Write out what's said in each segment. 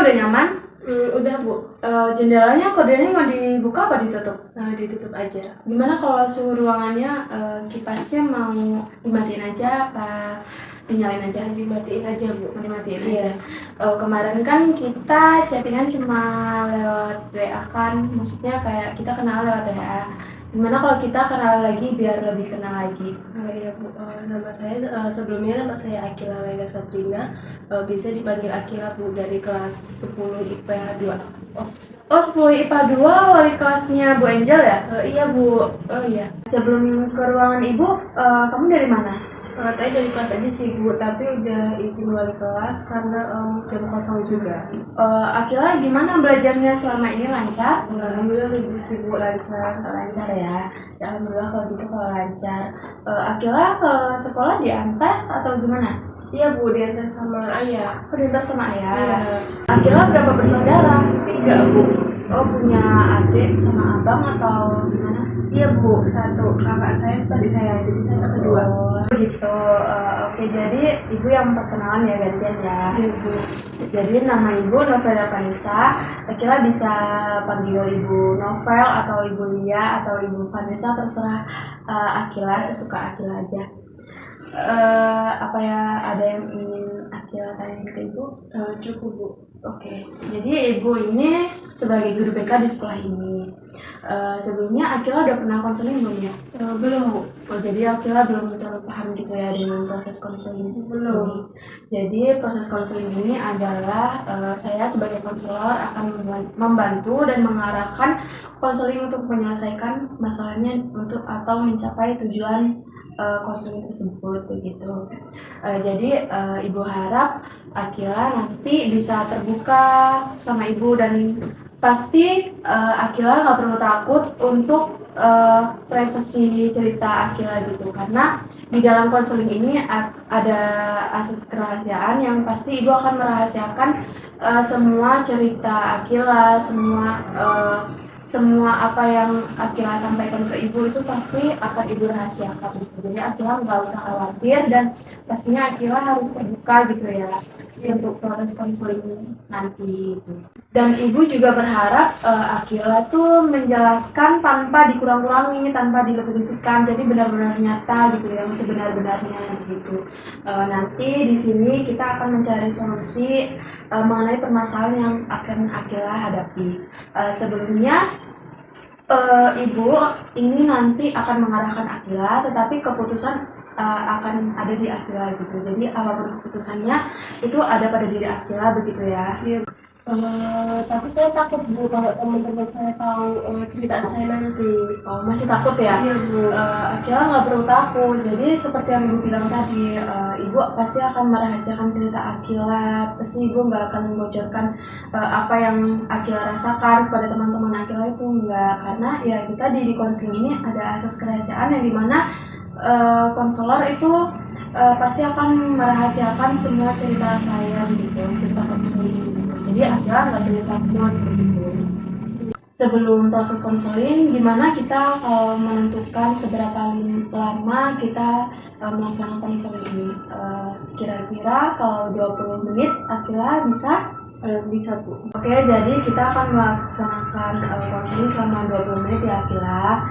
udah nyaman? Udah Bu. Jendelanya kodenya mau dibuka apa ditutup? Ditutup aja. Gimana kalau suhu ruangannya kipasnya mau dimatiin aja apa dinyalain aja? Dimatiin aja Bu. Dimatiin Iya. aja. Kemarin kan kita chattingan cuma lewat WA kan, maksudnya kayak kita kenal lewat WA. Gimana kalau kita kenal lagi biar lebih kenal lagi? Iya Bu. Nama saya sebelumnya nama saya Akila Laila Sabrina. Bisa dipanggil Akila Bu, dari kelas 10 IPA 2. Oh 10 IPA 2 wali kelasnya Bu Angel ya? Iya Bu. Oh iya. Sebelum ke ruangan Ibu, kamu dari mana? Tadi dari kelas aja sih Bu, tapi udah izin wali kelas karena jam kosong juga. Akila gimana belajarnya selama ini lancar? Alhamdulillah Ibu sih Bu, lancar. Lancar ya. Ya alhamdulillah kalau gitu kalau lancar. Akila ke sekolah diantar atau gimana? Iya Bu, diantar sama ayah. Diantar sama ayah. Iya. Akila berapa bersaudara? 3 Bu. Oh punya adik sama abang atau gimana? Iya Bu, 1 kakak saya itu adik saya, jadi saya anak kedua. Oh gitu. Oke, jadi ibu yang perkenalan ya gantian ya. Iya Bu. Jadi nama ibu Novela Vanessa. Akila bisa panggil ibu Novel atau ibu Lia atau ibu Vanessa, terserah Akila, sesuka Akila aja. Apa ya, ada yang ingin Akila tanyain ke ibu? Cukup Bu. Oke, jadi ibu ini sebagai guru BK di sekolah ini. Sebelumnya Akila udah pernah konseling belum ya? Belum Bu. Oh, jadi Akila belum terlalu paham gitu ya dengan proses konseling Belum. ini. Jadi proses konseling ini adalah saya sebagai konselor akan membantu dan mengarahkan konseling untuk menyelesaikan masalahnya untuk atau mencapai tujuan konseling tersebut begitu. Jadi ibu harap Akila nanti bisa terbuka sama ibu dan pasti Akila nggak perlu takut untuk privasi cerita Akila gitu, karena di dalam konseling ini ada asas kerahasiaan yang pasti ibu akan merahasiakan semua cerita Akila, semua apa yang Akila sampaikan ke ibu itu pasti akan ibu rahasiakan gitu. Jadi Akila nggak usah khawatir dan pastinya Akila harus terbuka gitu ya untuk proses konseling nanti gitu. Dan ibu juga berharap Akila tuh menjelaskan tanpa dikurang-kurangi, tanpa dilebih-lebihkan, jadi benar-benar nyata gitu yang sebenar-benarnya gitu. Nanti di sini kita akan mencari solusi mengenai permasalahan yang akan Akila hadapi. Sebelumnya ibu ini nanti akan mengarahkan Akila, tetapi keputusan akan ada di Akila gitu. Jadi apapun keputusannya itu ada pada diri Akila begitu ya. Iya. Tapi saya takut Bu kalau teman-teman saya tahu cerita saya nanti. Oh, masih takut ya? Iya Bu. Akila nggak perlu takut. Jadi seperti yang ibu bilang tadi, ibu pasti akan merahasiakan cerita Akila. Pasti ibu nggak akan membocorkan apa yang Akila rasakan kepada teman-teman Akila itu enggak. Karena ya itu tadi di konseling ini ada asas kerahasiaan yang dimana konselor itu pasti akan merahasiakan semua cerita saya gitu, cerita konseling gitu. Jadi Akila nggak perlu takut begitu. Sebelum proses konseling, gimana kita menentukan seberapa lama kita melaksanakan konseling ini? Kira-kira kalau 20 menit Akila bisa? Bisa Bu. Oke, jadi kita akan melaksanakan konseling selama 20 menit ya Akila.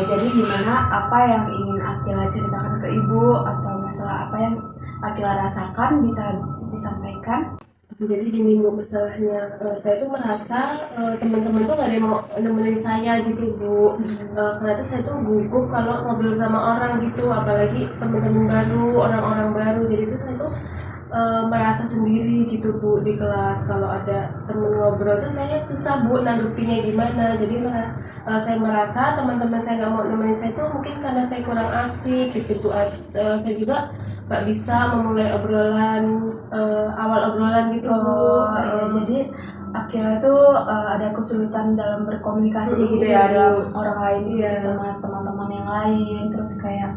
Jadi gimana, apa yang ingin Akila ceritakan ke ibu atau masalah apa yang Akila rasakan bisa disampaikan? Jadi gini Bu, masalahnya saya tuh merasa teman-teman tuh gak ada yang mau nemenin saya gitu Bu. Karena tuh saya tuh gugup kalau ngobrol sama orang gitu, apalagi teman-teman baru, orang-orang baru. Jadi tuh saya tuh merasa sendiri gitu Bu di kelas. Kalau ada temen ngobrol tuh saya susah Bu nanggepinnya gimana. Jadi saya merasa teman-teman saya gak mau nemenin saya tuh mungkin karena saya kurang asik gitu Bu. Saya juga gak bisa memulai obrolan, awal obrolan gitu Bu. Jadi Akila itu ada kesulitan dalam berkomunikasi gitu ya dalam orang lain gitu, sama teman-teman yang lain, terus kayak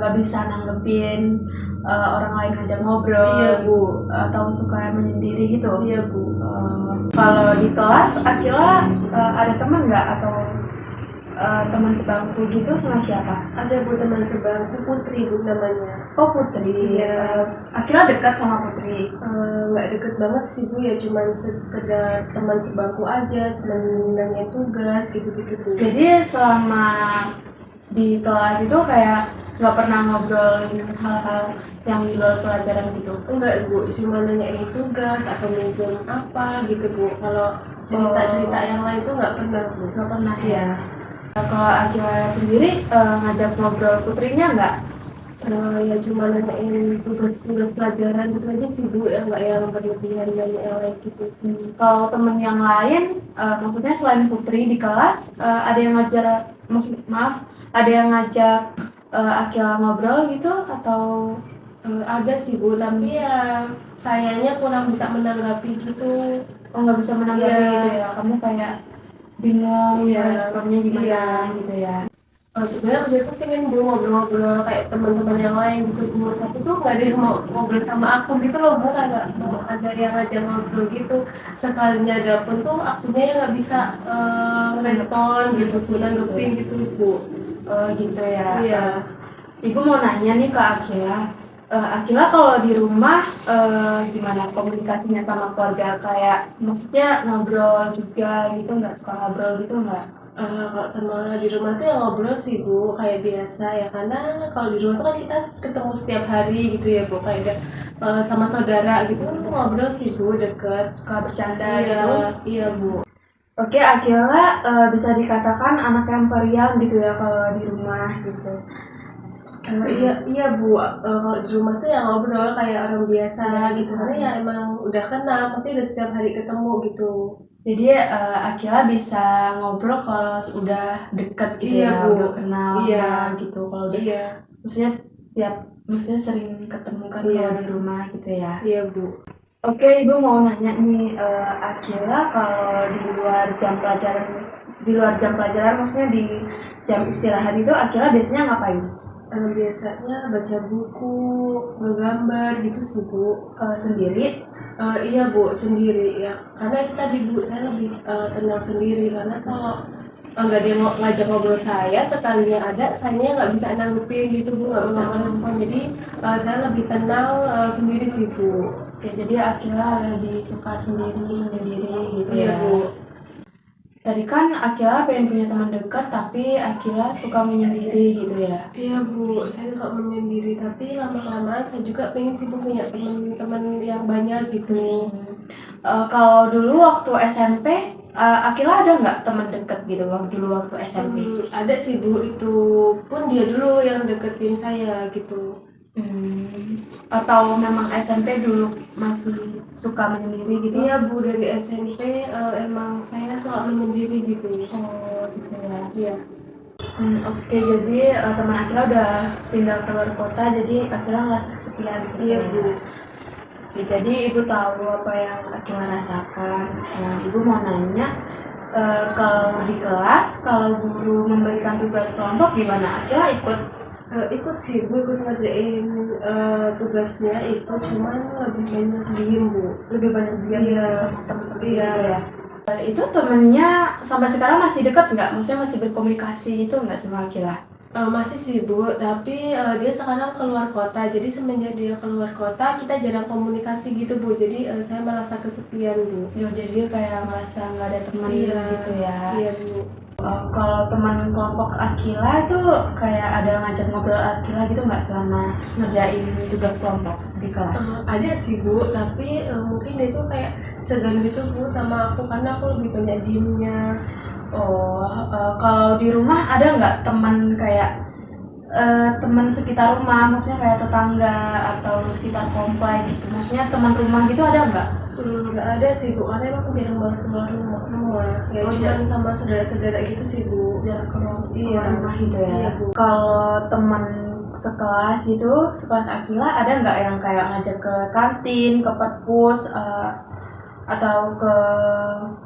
nggak bisa nanggepin orang lain ngajak ngobrol. Iya Bu. Atau suka menyendiri gitu. Iya Bu. Kalau di kelas Akila ada teman nggak atau teman sebangku gitu sama siapa? Ada Bu teman sebangku, Putri Bu namanya. Oh Putri. Iya. Akila dekat sama Putri. Nggak deket banget sih Bu, ya cuman sekedar teman sebangku aja, teman nanya tugas gitu-gitu Bu. Jadi selama di kelas itu kayak nggak pernah ngobrolin hal-hal yang di luar pelajaran gitu. Enggak Bu, cuma nanyain tugas atau minjem apa gitu Bu. Kalau cerita-cerita yang lain tuh nggak pernah Bu. Nggak pernah ya. Iya. Kalau Akila sendiri ngajak ngobrol Putrinya nggak? Ya cuma nanyain tugas-tugas pelajaran gitu aja sih Bu, ya nggak yang berlebihan nanya yang lain gitu. Kalau temen yang lain, maksudnya selain Putri di kelas, ada yang ngajar, ada yang ngajak Akila ngobrol gitu atau Ada sih Bu, tapi ya sayanya kurang bisa menanggapi gitu. nggak bisa menanggapi Iya. gitu ya? Kamu kayak bingung Iya. responnya gimana Iya. gitu ya? Sebenarnya aku tuh pengen Bu ngobrol-ngobrol kayak teman-teman yang lain gitu Bu, tapi tuh nggak ada yang mau ngobrol sama aku gitu loh Bu, nggak mau ada yang ngajak ngobrol gitu. Sekalinya ada pun tuh akunya yang nggak bisa respon gitu Bu, nanggepin gitu Bu. Gitu ya. Iya. Ibu mau nanya nih ke Akila. Akila kalau di rumah gimana komunikasinya sama keluarga? Kayak maksudnya ngobrol juga gitu, nggak suka ngobrol gitu nggak? Kalau sama di rumah tuh yang ngobrol sih Bu, kayak biasa ya, karena kalau di rumah tuh kan kita ketemu setiap hari gitu ya Bu, kayak sama saudara gitu ngobrol sih Bu, deket, Suka bercanda iya, gitu? iya Bu. Oke, Akila bisa dikatakan anak yang periang gitu ya kalau di rumah gitu. Iya Bu, kalau di rumah tuh yang ngobrol kayak orang biasa gitu, karena ya emang udah kenal, pasti udah setiap hari ketemu gitu. Jadi Akila bisa ngobrol kalau udah deket gitu Iya, ya, Bu. udah kenal Iya. lama gitu. Kalau udah, Iya, maksudnya sering ketemu kan Iya. kalau di rumah gitu ya. iya Bu. Oke, Ibu mau nanya nih, Akila kalau di luar jam pelajaran, maksudnya di jam istirahat itu Akila biasanya ngapain? Biasanya baca buku, ngegambar gitu sih Bu. Sendiri? Iya Bu, sendiri ya. Karena itu tadi Bu, saya lebih tenang sendiri, karena kalau nggak ada yang ngajak ngobrol saya, sekalinya ada, saya nggak bisa nanggepin gitu Bu, nggak bisa merespon. Jadi saya lebih tenang sendiri sih Bu. Oke, jadi Akila lebih suka menyendiri gitu Iya ya. Bu. Tadi kan Akila pengen punya teman dekat, tapi Akila suka menyendiri gitu ya. Iya Bu, saya suka menyendiri, tapi lama-kelamaan saya juga pengen sih Bu punya teman-teman yang banyak gitu. Kalau dulu waktu SMP, Akila ada nggak teman dekat gitu waktu SMP? Ada sih Bu, itu pun dia dulu yang deketin saya gitu. Atau memang SMP dulu masih suka menyendiri gitu? Iya Bu, dari SMP emang saya suka menyendiri gitu. Oh gitu ya. Iya. Oke, jadi teman Akila udah pindah keluar kota, jadi Akila ngerasa kesepian gitu Iya ya. Bu. Oke, jadi Ibu tahu apa yang Akila rasakan. Ibu mau nanya, kalau di kelas, kalau guru memberikan tugas kelompok gimana? Akila Ikut sih Bu, ikut ngerjain tugasnya itu, cuman lebih banyak diem Bu. lebih banyak diam Iya. sama teman-teman Iya. gitu ya. Itu temennya sampai sekarang masih dekat nggak? Maksudnya masih berkomunikasi itu nggak sama Akila? Masih sih Bu, tapi dia sekarang keluar kota, jadi semenjak dia keluar kota kita jarang komunikasi gitu Bu, jadi saya merasa kesepian Bu. Ya, jadi kayak merasa nggak ada teman Iya. gitu ya. Iya Bu. Kalau teman kelompok Akila itu kayak ada ngajak ngobrol Akila gitu nggak selama ngerjain tugas kelompok di kelas? Ada sih Bu, tapi mungkin dia tuh kayak segan gitu Bu sama aku, karena aku lebih banyak diemnya. Kalau di rumah ada nggak teman kayak teman sekitar rumah, maksudnya kayak tetangga atau sekitar komplek gitu, maksudnya teman rumah gitu ada nggak? Nggak ada sih Bu, karena emang jarang banget keluar rumah. Ya Oh, cuma sama saudara-saudara gitu sih Bu. Jarang keluar Iya. rumah gitu ya. Iya, Bu. Kalau teman sekelas gitu, sekelas Akila ada nggak yang kayak ngajak ke kantin, ke perpus, atau ke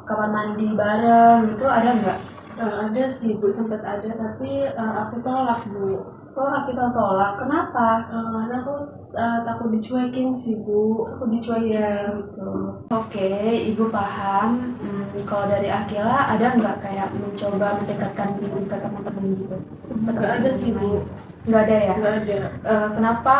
kamar mandi bareng gitu, ada nggak? Ada sih Bu, sempat ada, tapi aku tolak Bu. Oh, Akila tolak. Kenapa? Karena aku takut dicuekin sih Bu. Aku dicuekin gitu. Oke, Ibu paham. Kalau dari Akila ada nggak kayak mencoba mendekatkan diri ke teman-teman gitu? Nggak ada sih Bu. Nggak ada ya? Nggak ada. Kenapa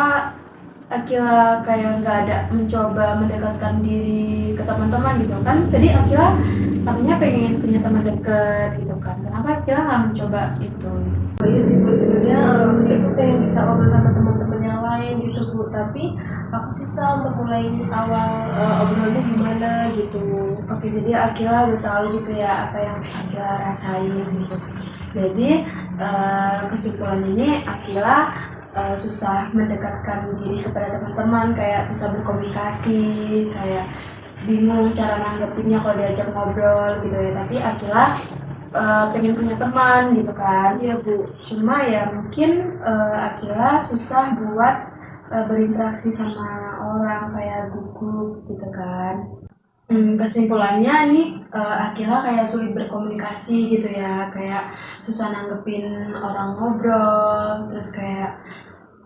Akila kayak nggak ada mencoba mendekatkan diri ke teman-teman gitu kan? Tadi Akila katanya pengen punya teman dekat gitu kan? Kenapa Akila nggak mencoba itu? Oh iya sih Bu, sebenarnya itu pengen bisa ngobrol sama teman-teman yang lain gitu Bu, tapi aku susah untuk mulai awal obrolannya gimana gitu. Oke, jadi Akila udah tahu gitu ya apa yang Akila rasain gitu. Jadi kesimpulannya ini Akila susah mendekatkan diri kepada teman-teman, kayak susah berkomunikasi, kayak bingung cara nanggepinnya kalau diajak ngobrol gitu ya. Tapi Akila pengen punya teman gitu kan. Iya Bu. Cuma ya mungkin Akila susah buat berinteraksi sama orang, kayak gugup gitu kan. Kesimpulannya ini Akila kayak sulit berkomunikasi gitu ya, kayak susah nanggepin orang ngobrol, terus kayak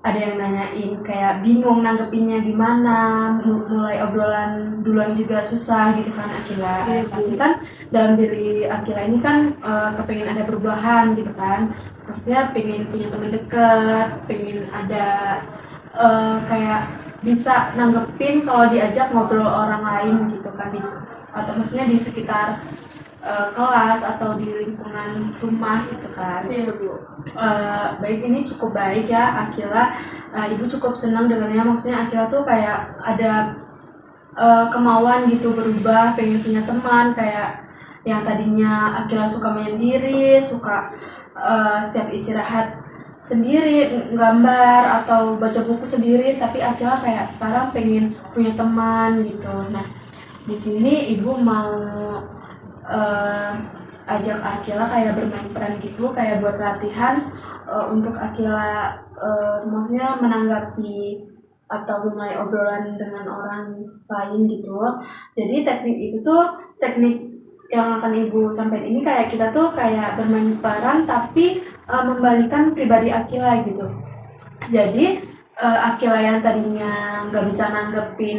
ada yang nanyain kayak bingung nanggepinnya gimana, mulai obrolan duluan juga susah gitu kan Akila. Tapi kan dalam diri Akila ini kan kepengen ada perubahan gitu kan, maksudnya pengen punya teman dekat, pengen ada kayak bisa nanggepin kalau diajak ngobrol orang lain gitu kan, atau maksudnya di sekitar kelas atau di lingkungan rumah gitu kan. Iya Bu. Baik, ini cukup baik ya Akila. Ibu cukup senang dengannya, maksudnya Akila tuh kayak ada kemauan gitu berubah, pengen punya teman, kayak yang tadinya Akila suka menyendiri, suka setiap istirahat sendiri gambar atau baca buku sendiri, tapi Akila kayak sekarang pengen punya teman gitu. Nah, di sini ibu mau ajak Akila kayak bermain peran gitu, kayak buat latihan untuk Akila maksudnya menanggapi atau mulai obrolan dengan orang lain gitu. Jadi teknik itu tuh teknik yang akan ibu sampaikan ini kayak kita tuh kayak bermain peran tapi membalikan pribadi Akila gitu. Jadi Akila yang tadinya nggak bisa nanggepin